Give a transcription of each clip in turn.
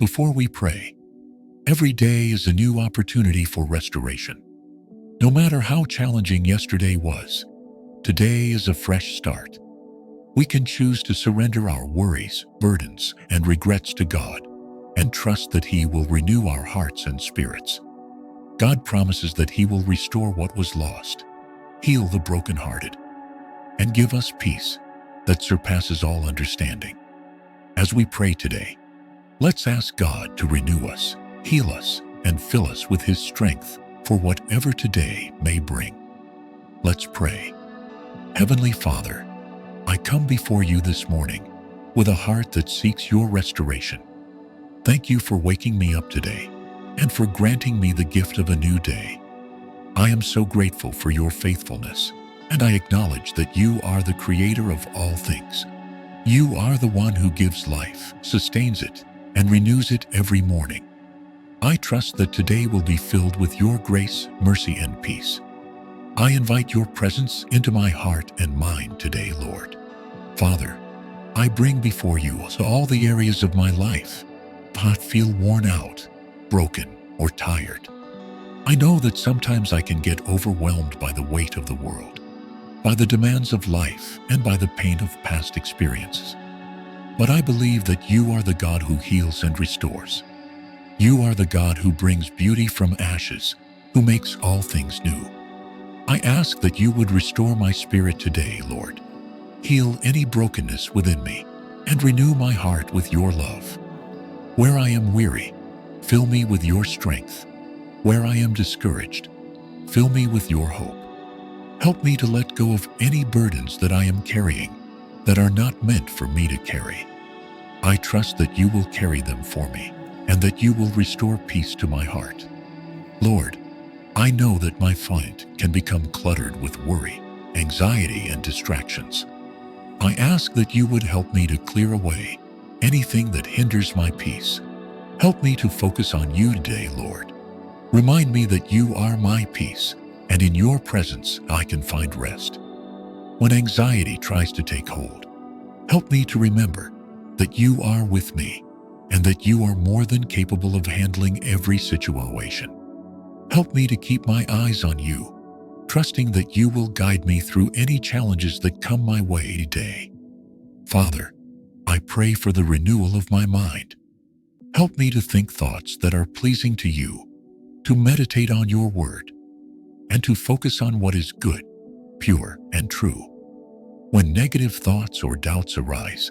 Before we pray, every day is a new opportunity for restoration. No matter how challenging yesterday was, today is a fresh start. We can choose to surrender our worries, burdens, and regrets to God and trust that He will renew our hearts and spirits. God promises that He will restore what was lost, heal the brokenhearted, and give us peace that surpasses all understanding. As we pray today, let's ask God to renew us, heal us, and fill us with His strength for whatever today may bring. Let's pray. Heavenly Father, I come before you this morning with a heart that seeks your restoration. Thank you for waking me up today and for granting me the gift of a new day. I am so grateful for your faithfulness, and I acknowledge that you are the creator of all things. You are the one who gives life, sustains it, and renews it every morning. I trust that today will be filled with your grace, mercy, and peace. I invite your presence into my heart and mind today, Lord. Father, I bring before you all the areas of my life that feel worn out, broken, or tired. I know that sometimes I can get overwhelmed by the weight of the world, by the demands of life, and by the pain of past experiences. But I believe that you are the God who heals and restores. You are the God who brings beauty from ashes, who makes all things new. I ask that you would restore my spirit today, Lord. Heal any brokenness within me and renew my heart with your love. Where I am weary, fill me with your strength. Where I am discouraged, fill me with your hope. Help me to let go of any burdens that I am carrying that are not meant for me to carry. I trust that you will carry them for me and that you will restore peace to my heart. Lord, I know that my mind can become cluttered with worry, anxiety, and distractions. I ask that you would help me to clear away anything that hinders my peace. Help me to focus on you today, Lord. Remind me that you are my peace, and in your presence I can find rest. When anxiety tries to take hold, help me to remember that you are with me and that you are more than capable of handling every situation. Help me to keep my eyes on you, trusting that you will guide me through any challenges that come my way today. Father, I pray for the renewal of my mind. Help me to think thoughts that are pleasing to you, to meditate on your word, and to focus on what is good, pure, and true. When negative thoughts or doubts arise,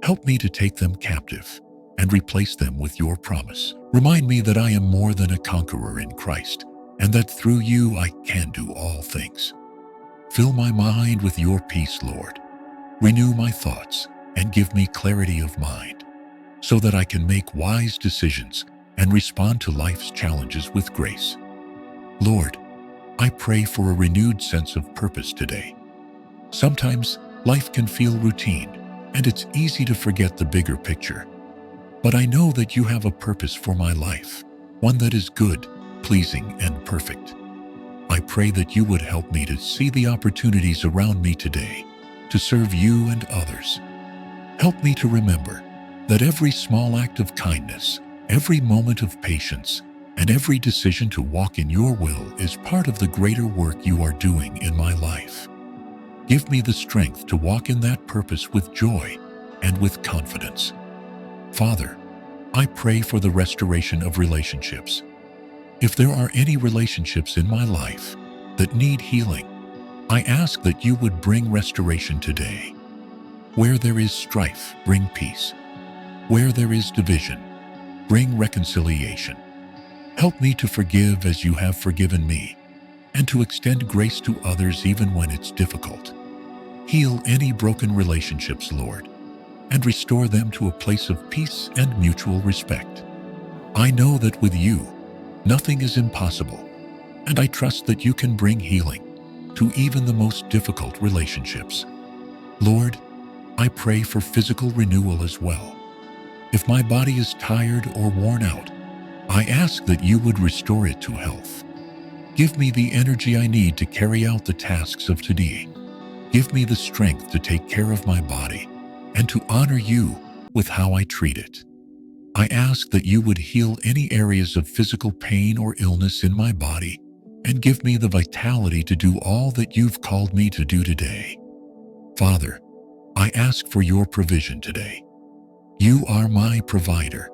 help me to take them captive and replace them with your promise. Remind me that I am more than a conqueror in Christ, and that through you I can do all things. Fill my mind with your peace, Lord. Renew my thoughts and give me clarity of mind, so that I can make wise decisions and respond to life's challenges with grace. Lord, I pray for a renewed sense of purpose today. Sometimes life can feel routine, and it's easy to forget the bigger picture. But I know that you have a purpose for my life, one that is good, pleasing, and perfect. I pray that you would help me to see the opportunities around me today to serve you and others. Help me to remember that every small act of kindness, every moment of patience, and every decision to walk in your will is part of the greater work you are doing in my life. Give me the strength to walk in that purpose with joy and with confidence. Father, I pray for the restoration of relationships. If there are any relationships in my life that need healing, I ask that you would bring restoration today. Where there is strife, bring peace. Where there is division, bring reconciliation. Help me to forgive as you have forgiven me, and to extend grace to others even when it's difficult. Heal any broken relationships, Lord, and restore them to a place of peace and mutual respect. I know that with you, nothing is impossible, and I trust that you can bring healing to even the most difficult relationships. Lord, I pray for physical renewal as well. If my body is tired or worn out, I ask that you would restore it to health. Give me the energy I need to carry out the tasks of today. Give me the strength to take care of my body and to honor you with how I treat it. I ask that you would heal any areas of physical pain or illness in my body and give me the vitality to do all that you've called me to do today. Father, I ask for your provision today. You are my provider,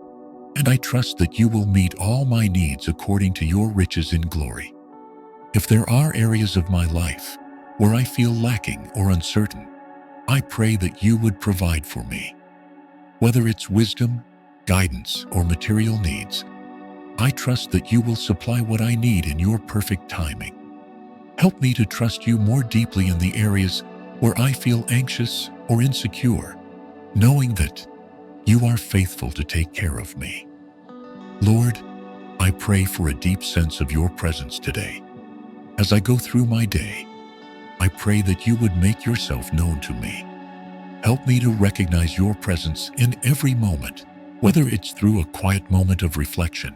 and I trust that you will meet all my needs according to your riches in glory. If there are areas of my life where I feel lacking or uncertain, I pray that you would provide for me. Whether it's wisdom, guidance, or material needs, I trust that you will supply what I need in your perfect timing. Help me to trust you more deeply in the areas where I feel anxious or insecure, knowing that you are faithful to take care of me. Lord, I pray for a deep sense of your presence today. As I go through my day, I pray that you would make yourself known to me. Help me to recognize your presence in every moment, whether it's through a quiet moment of reflection,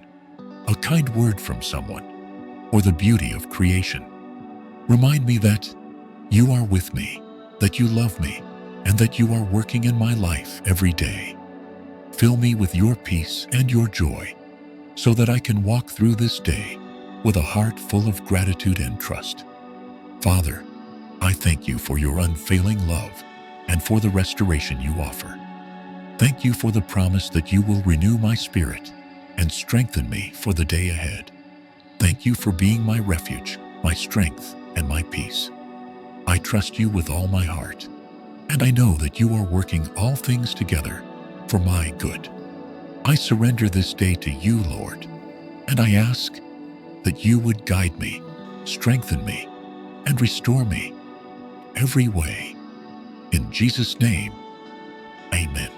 a kind word from someone, or the beauty of creation. Remind me that you are with me, that you love me, and that you are working in my life every day. Fill me with your peace and your joy, so that I can walk through this day with a heart full of gratitude and trust. Father, I thank you for your unfailing love and for the restoration you offer. Thank you for the promise that you will renew my spirit and strengthen me for the day ahead. Thank you for being my refuge, my strength, and my peace. I trust you with all my heart, and I know that you are working all things together for my good. I surrender this day to you, Lord, and I ask that you would guide me, strengthen me, and restore me every way. In Jesus' name, amen.